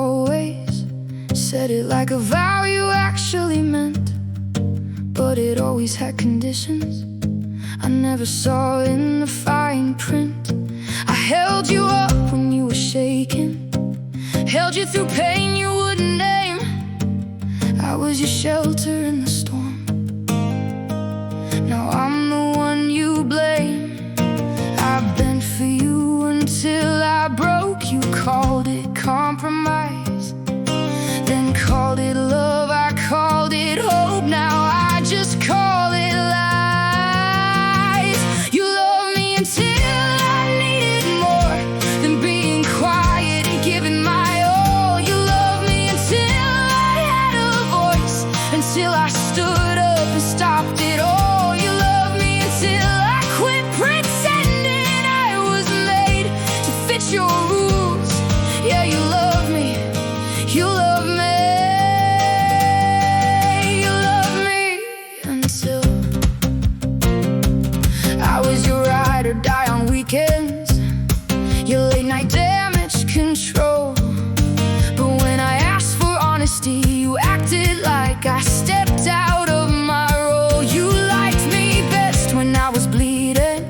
always said it like a vow you actually meant, but it always had conditions I never saw in the fine print. I held you up when you were shaking, held you through pain you wouldn't name. I was your shelter in the storm. Now I'm the one you blame. I bent for you until I broke. You called it compromise, then called it love. I called it hope. Now I just call it lies. You loved me until I needed more than being quiet and giving my all. You loved me until I had a voice, until I stood up and stopped it all. You loved me until I quit pretending I was made to fit your rules. Yeah, you love me, you love me, you love me until I was your ride or die on weekends, your late night damage control. But when I asked for honesty, you acted like I stepped out of my role. You liked me best when I was bleeding,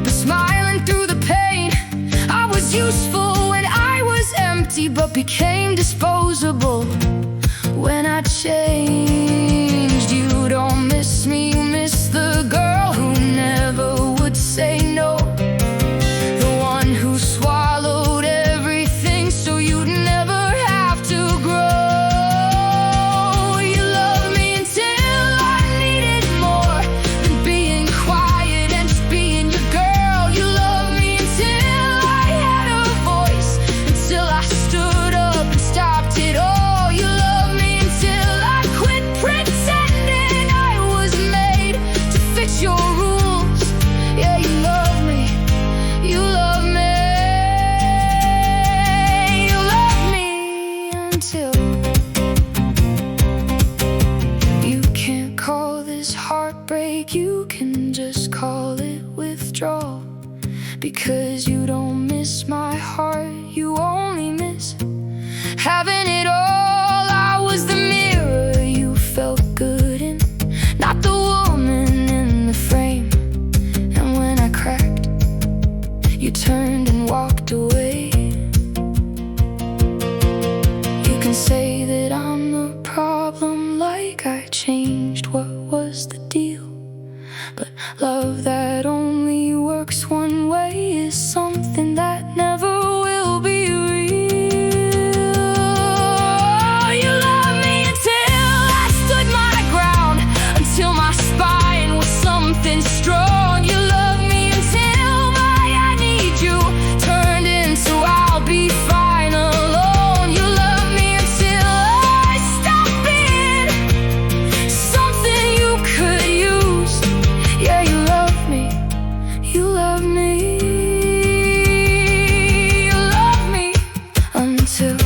but smiling through the pain. I was useful when I was empty, but became disposable when I changed. You don't miss me, you miss the girl who never would say no, the one who swallowed everything so you'd never have to grow. You loved me until I needed more than being quiet and just being your girl. You loved me until I had a voice, until I stood up and stopped it all. You loved me until I quit pretending I was made to fit your rules. Yeah, you love me, you love me, you love me until you can't call this heartbreak, you can just call it withdrawal. Because you don't miss my heart, you only miss having it all. I was the mirror you felt good in, not the woman in the frame. And when I cracked, you turned and walked away. You can say that I'm the problem, like I changed what was the deal. But love that only works one way is something that never will be real. You loved me until I stood my ground, until my spine was something strong. You loved me until my I need you turned into I'll be fine alone. You loved me until I stopped being something you could use. Yeah, you love me, you love me, you love me until